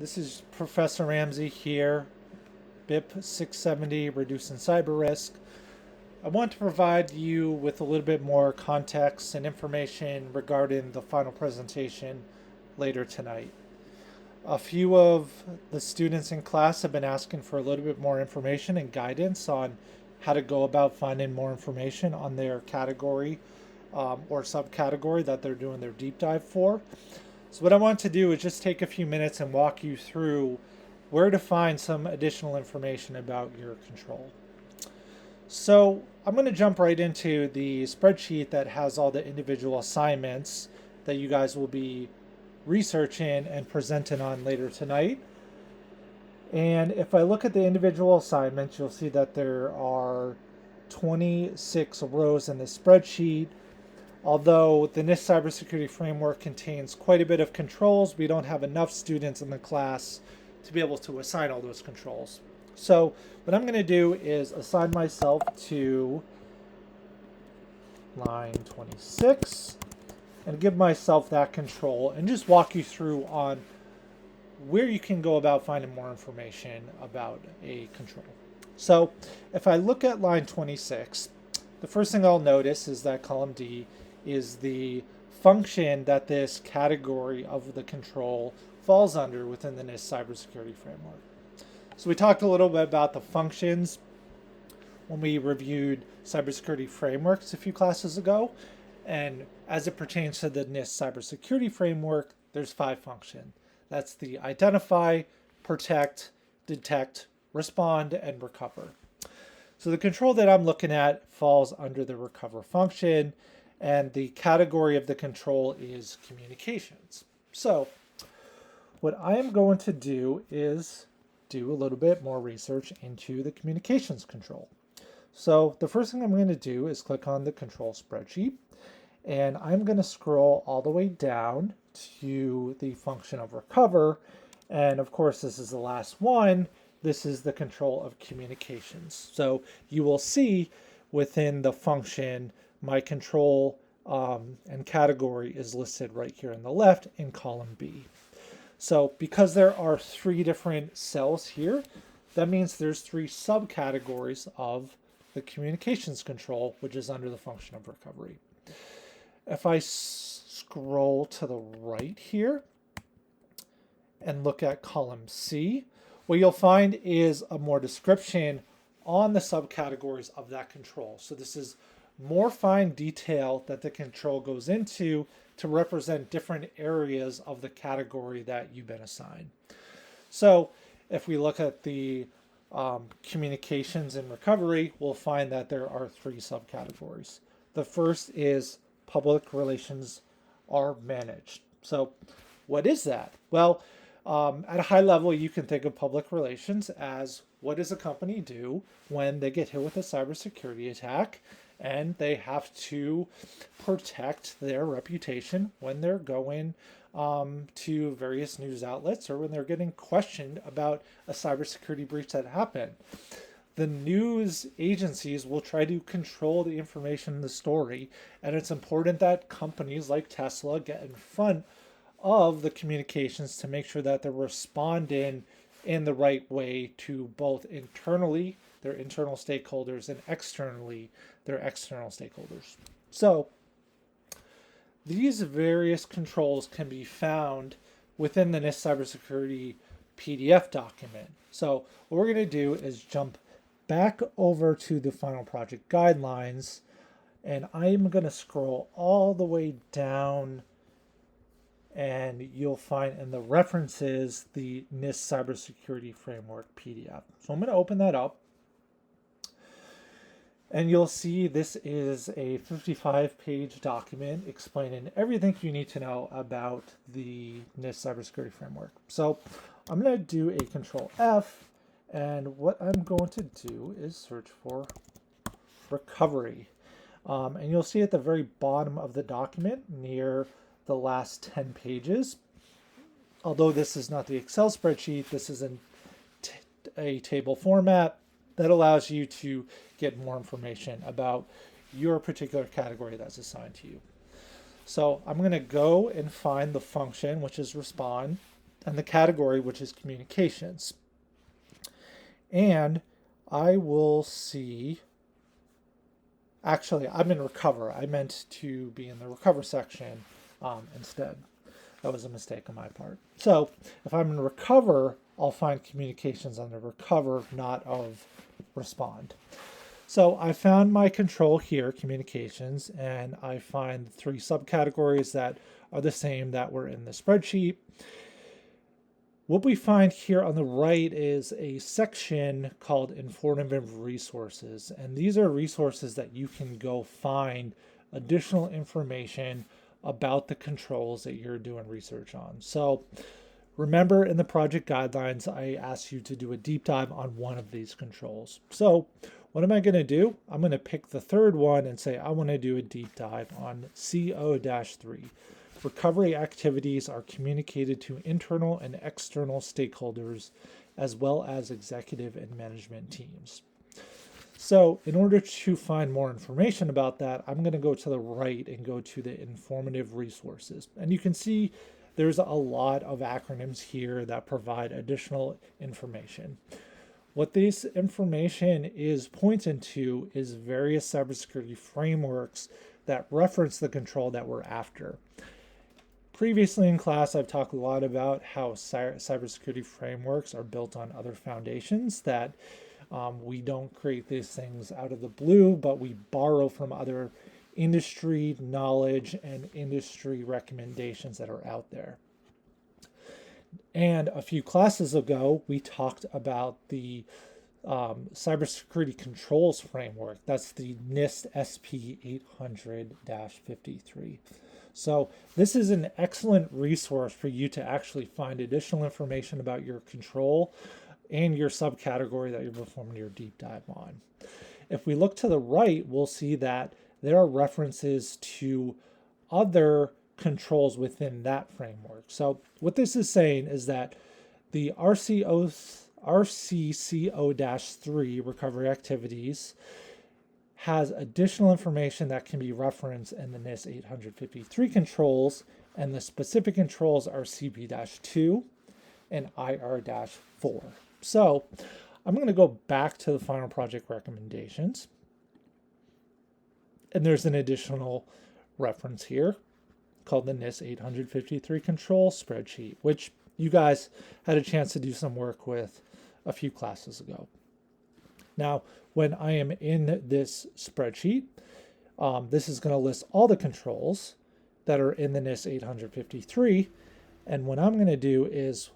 This is Professor Ramsey here, BIP 670, Reducing Cyber Risk. I want to provide you with a little bit more context and information regarding the final presentation later tonight. A few of the students in class have been asking for a little bit more information and guidance on how to go about finding more information on their category or subcategory that they're doing their deep dive for. So what I want to do is just take a few minutes and walk you through where to find some additional information about your control. So I'm going to jump right into the spreadsheet that has all the individual assignments that you guys will be researching and presenting on later tonight. And if I look at the individual assignments, you'll see that there are 26 rows in the spreadsheet. Although the NIST cybersecurity framework contains quite a bit of controls, we don't have enough students in the class to be able to assign all those controls. So what I'm going to do is assign myself to line 26 and give myself that control and just walk you through on where you can go about finding more information about a control. So if I look at line 26, the first thing I'll notice is that column D is the function that this category of the control falls under within the NIST cybersecurity framework. So we talked a little bit about the functions when we reviewed cybersecurity frameworks a few classes ago. And as it pertains to the NIST cybersecurity framework, there's 5 functions. That's the identify, protect, detect, respond, and recover. So the control that I'm looking at falls under the recover function, and the category of the control is communications. So what I am going to do is do a little bit more research into the communications control. So the first thing I'm going to do is click on the control spreadsheet, and I'm going to scroll all the way down to the function of recover. And of course, this is the last one. This is the control of communications. So you will see within the function, my control and category is listed right here on the left in column B. So because there are 3 different cells here, that means there's 3 subcategories of the communications control, which is under the function of recovery. If I scroll to the right here and look at column C, what you'll find is a more description on the subcategories of that control. So this is more fine detail that the control goes into to represent different areas of the category that you've been assigned. So if we look at the communications and recovery, we'll find that there are 3 subcategories. The first is public relations are managed. So what is that? Well, at a high level, you can think of public relations as what does a company do when they get hit with a cybersecurity attack and they have to protect their reputation when they're going to various news outlets or when they're getting questioned about a cybersecurity breach that happened. The news agencies will try to control the information in the story, and it's important that companies like Tesla get in front of the communications to make sure that they're responding in the right way to both internally their internal stakeholders and externally their external stakeholders. So these various controls can be found within the NIST cybersecurity PDF document. So what we're going to do is jump back over to the FinalProject guidelines, and I'm going to scroll all the way down, and you'll find in the references the NIST cybersecurity framework PDF. So I'm going to open that up, and you'll see this is a 55-page document explaining everything you need to know about the NIST cybersecurity framework. So I'm going to do a Control F, and what I'm going to do is search for recovery. And you'll see at the very bottom of the document near the last 10 pages, although this is not the Excel spreadsheet, this is in a table format that allows you to get more information about your particular category that's assigned to you. So I'm going to go and find the function, which is respond, and the category, which is communications. And I will see, actually, I'm in recover. I meant to be in the recover section instead. That was a mistake on my part. So if I'm in recover, I'll find communications under recover, not of respond. So I found my control here, communications, and I find 3 subcategories that are the same that were in the spreadsheet. What we find here on the right is a section called informative resources, and these are resources that you can go find additional information about the controls that you're doing research on. So remember, in the project guidelines, I asked you to do a deep dive on one of these controls. So what am I going to do? I'm going to pick the third one and say I want to do a deep dive on CO-3. Recovery activities are communicated to internal and external stakeholders, as well as executive and management teams. So in order to find more information about that, I'm going to go to the right and go to the informative resources. And you can see there's a lot of acronyms here that provide additional information. What this information is pointing to is various cybersecurity frameworks that reference the control that we're after. Previously in class, I've talked a lot about how cybersecurity frameworks are built on other foundations, that we don't create these things out of the blue, but we borrow from other industry knowledge and industry recommendations that are out there. And a few classes ago, we talked about the cybersecurity controls framework. That's the NIST SP 800-53. So this is an excellent resource for you to actually find additional information about your control and your subcategory that you're performing your deep dive on. If we look to the right, we'll see that there are references to other controls within that framework. So what this is saying is that the RCCO-3 recovery activities has additional information that can be referenced in the NIST 853 controls, and the specific controls are CP-2 and IR-4. So I'm going to go back to the final project recommendations, and there's an additional reference here called the NIST 853 control spreadsheet, which you guys had a chance to do some work with a few classes ago. Now, when I am in this spreadsheet, this is going to list all the controls that are in the NIST 853. And what I'm going to do is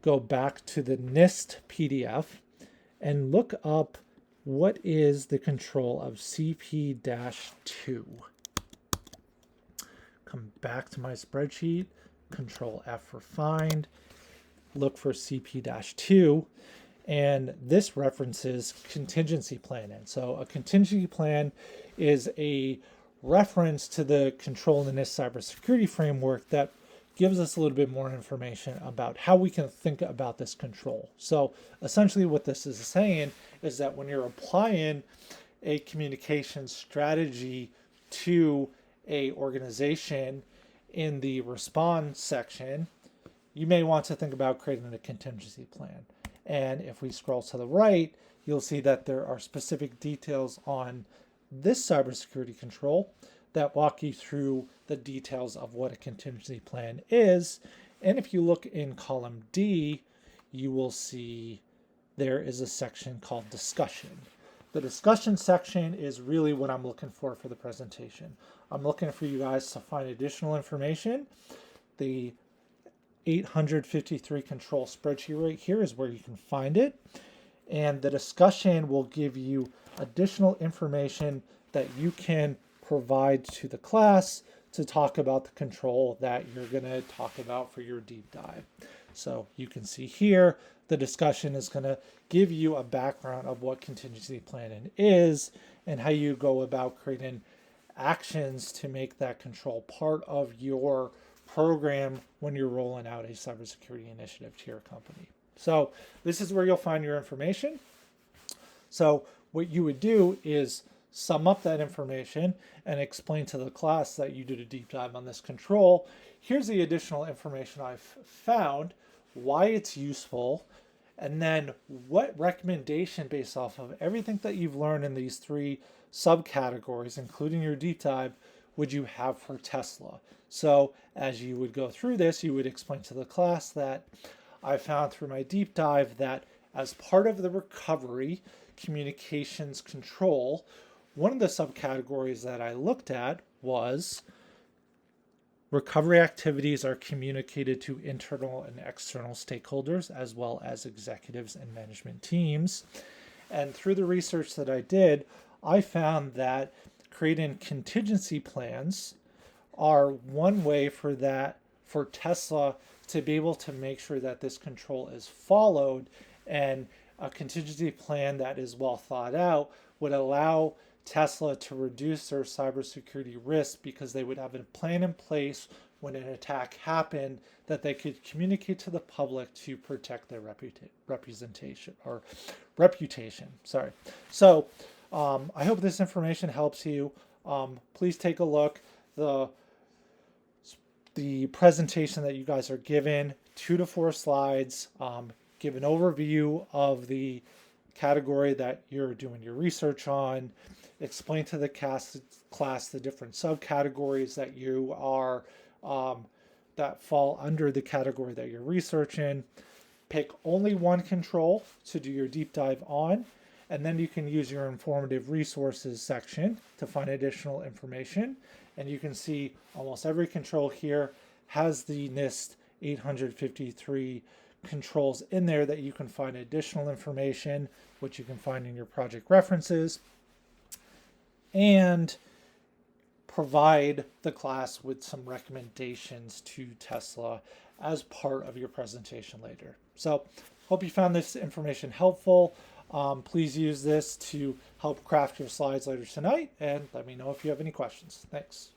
go back to the NIST PDF and look up what is the control of CP-2. Come back to my spreadsheet, Control F for find, look for CP-2. And this references contingency planning. So a contingency plan is a reference to the control in the NIST cybersecurity framework that gives us a little bit more information about how we can think about this control. So essentially what this is saying is that when you're applying a communication strategy to a organization in the response section, you may want to think about creating a contingency plan. And if we scroll to the right, you'll see that there are specific details on this cybersecurity control that walk you through the details of what a contingency plan is. And if you look in column D, you will see there is a section called discussion. The discussion section is really what I'm looking for the presentation. I'm looking for you guys to find additional information. The 853 control spreadsheet right here is where you can find it. And the discussion will give you additional information that you can provide to the class to talk about the control that you're going to talk about for your deep dive. So you can see here, the discussion is going to give you a background of what contingency planning is and how you go about creating actions to make that control part of your program when you're rolling out a cybersecurity initiative to your company. So this is where you'll find your information. So what you would do is sum up that information and explain to the class that you did a deep dive on this control. Here's the additional information I've found. why it's useful, and then what recommendation based off of everything that you've learned in these three subcategories, including your deep dive, would you have for Tesla. So as you would go through this, you would explain to the class that I found through my deep dive that as part of the recovery communications control, one of the subcategories that I looked at was recovery activities are communicated to internal and external stakeholders, as well as executives and management teams. And through the research that I did, I found that creating contingency plans are one way for Tesla to be able to make sure that this control is followed, and a contingency plan that is well thought out would allow Tesla to reduce their cybersecurity risk, because they would have a plan in place when an attack happened that they could communicate to the public to protect their reputation. Sorry. So I hope this information helps you. Please take a look. The presentation that you guys are given, 2 to 4 slides, give an overview of the category that you're doing your research on, explain to the class the different subcategories that you are that fall under the category that you're researching. Pick only one control to do your deep dive on, and then you can use your informative resources section to find additional information. And you can see almost every control here has the NIST 853 controls in there that you can find additional information, which you can find in your project references, and provide the class with some recommendations to Tesla as part of your presentation later. So hope you found this information helpful. Please use this to help craft your slides later tonight, and let me know if you have any questions. Thanks.